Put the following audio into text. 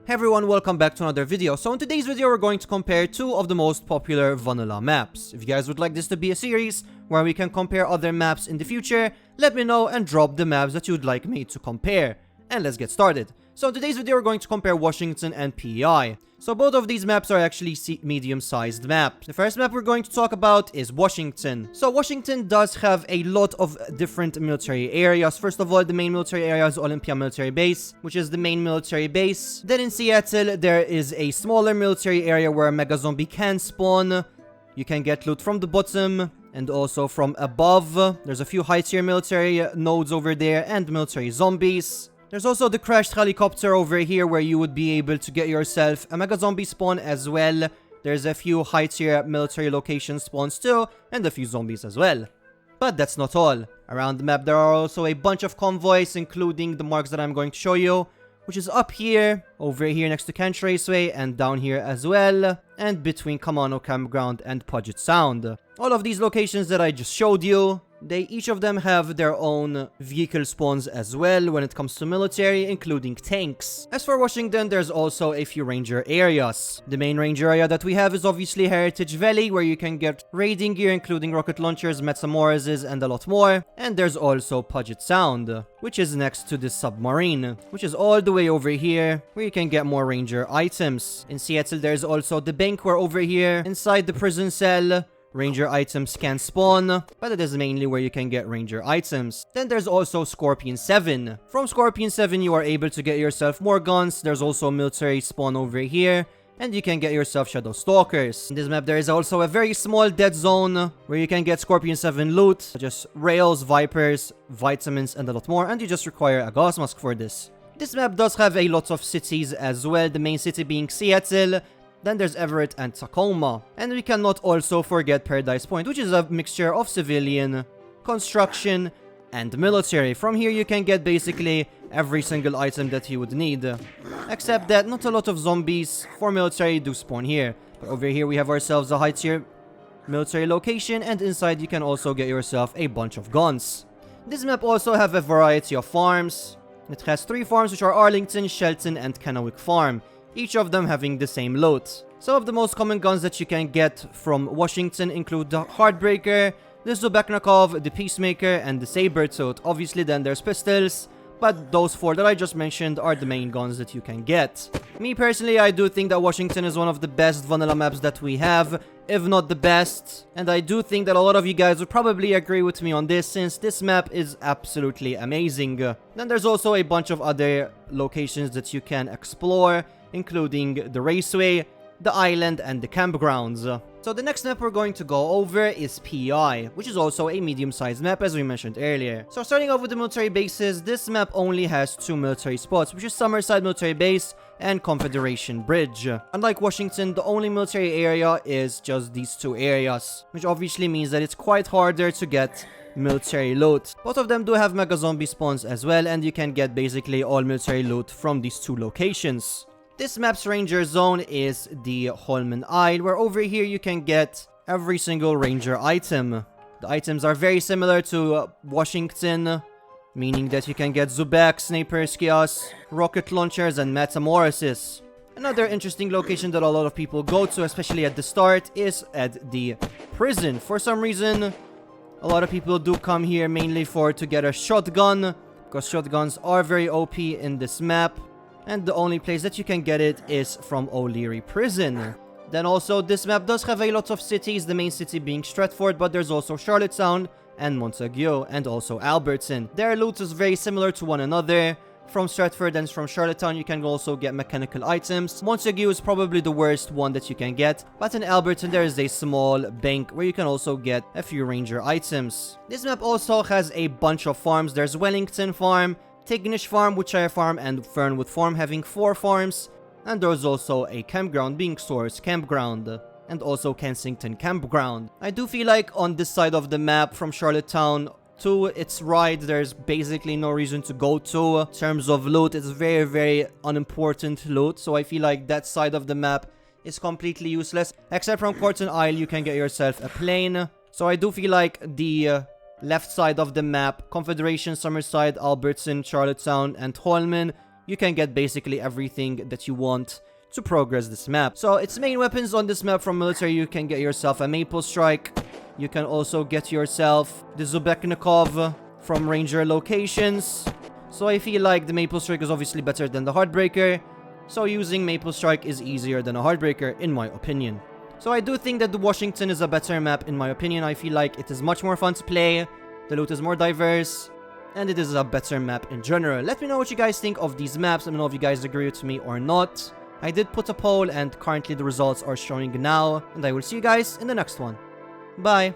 Hey everyone, welcome back to another video. So in today's video, we're going to compare two of the most popular vanilla maps. If you guys would like this to be a series where we can compare other maps in the future, let me know and drop the maps that you'd like me to compare. And let's get started. So in today's video, we're going to compare Washington and PEI. So both of these maps are actually medium-sized maps. The first map we're going to talk about is Washington. So Washington does have a lot of different military areas. First of all, the main military area is Olympia Military Base, which is the main military base. Then in Seattle, there is a smaller military area where a mega zombie can spawn. You can get loot from the bottom and also from above. There's a few high-tier military nodes over there and military zombies. There's also the crashed helicopter over here where you would be able to get yourself a mega zombie spawn as well. There's a few high tier military location spawns too, and a few zombies as well. But that's not all. Around the map there are also a bunch of convoys, including the marks that I'm going to show you, which is up here, over here next to Kent Raceway, and down here as well, and between Kamano Campground and Puget Sound. All of these locations that I just showed you, they each of them have their own vehicle spawns as well when it comes to military, including tanks. As for Washington, there's also a few ranger areas. The main ranger area that we have is obviously Heritage Valley, where you can get raiding gear, including rocket launchers, Metamorases, and a lot more. And there's also Puget Sound, which is next to the submarine, which is all the way over here, where you can get more ranger items. In Seattle, there's also the bank, where over here, inside the prison cell, ranger items can spawn, but it is mainly where you can get ranger items. Then there's also Scorpion 7. From Scorpion 7, you are able to get yourself more guns. There's also a military spawn over here, and you can get yourself Shadow Stalkers. In this map, there is also a very small dead zone where you can get Scorpion 7 loot, just rails, vipers, vitamins, and a lot more, and you just require a gas mask for this. This map does have a lot of cities as well, the main city being Seattle. Then there's Everett and Tacoma. And we cannot also forget Paradise Point, which is a mixture of civilian, construction, and military. From here you can get basically every single item that you would need. Except that not a lot of zombies for military do spawn here. But over here we have ourselves a high tier military location, and inside you can also get yourself a bunch of guns. This map also have a variety of farms. It has 3 farms, which are Arlington, Shelton, and Kennewick Farm, each of them having the same loot. Some of the most common guns that you can get from Washington include the Heartbreaker, the Zubeknakov, the Peacemaker, and the Sabertooth. Obviously then there's pistols, but those 4 that I just mentioned are the main guns that you can get. Me personally, I do think that Washington is one of the best vanilla maps that we have, if not the best. And I do think that a lot of you guys would probably agree with me on this, since this map is absolutely amazing. Then there's also a bunch of other locations that you can explore, including the raceway, the island, and the campgrounds. So the next map we're going to go over is PEI, which is also a medium-sized map as we mentioned earlier. So starting off with the military bases, this map only has 2 military spots, which is Summerside Military Base and Confederation Bridge. Unlike Washington, the only military area is just these 2 areas, which obviously means that it's quite harder to get military loot. Both of them do have mega zombie spawns as well, and you can get basically all military loot from these 2 locations. This map's ranger zone is the Holman Isle, where over here you can get every single ranger item. The items are very similar to Washington, meaning that you can get Zubek, Sniper Skias, rocket launchers, and Metamorases. Another interesting location that a lot of people go to, especially at the start, is at the prison. For some reason, a lot of people do come here mainly to get a shotgun, because shotguns are very OP in this map. And the only place that you can get it is from O'Leary Prison. Then also, this map does have a lot of cities, the main city being Stratford, but there's also Charlottetown and Montague, and also Albertson. Their loot is very similar to one another. From Stratford and from Charlottetown, you can also get mechanical items. Montague is probably the worst one that you can get, but in Albertson, there is a small bank where you can also get a few ranger items. This map also has a bunch of farms. There's Wellington Farm, Tignish Farm, Woodshire Farm, and Fernwood Farm, having 4 farms. And there's also a campground being Source Campground, and also Kensington Campground. I do feel like on this side of the map, from Charlottetown to its right, there's basically no reason to go to. In terms of loot, it's very, very unimportant loot, so I feel like that side of the map is completely useless. Except from Corton Isle, you can get yourself a plane. So I do feel like the left side of the map, Confederation, Summerside, Albertson, Charlottetown, and Holman you can get basically everything that you want to progress this map. So its main weapons on this map from military, you can get yourself a maple strike. You can also get yourself the Zubeknikov from ranger locations. So I feel like the maple strike is obviously better than the heartbreaker. So using maple strike is easier than a heartbreaker in my opinion. So I do think that the Washington is a better map in my opinion. I feel like it is much more fun to play. The loot is more diverse. And it is a better map in general. Let me know what you guys think of these maps. Let me know if you guys agree with me or not. I did put a poll and currently the results are showing now. And I will see you guys in the next one. Bye.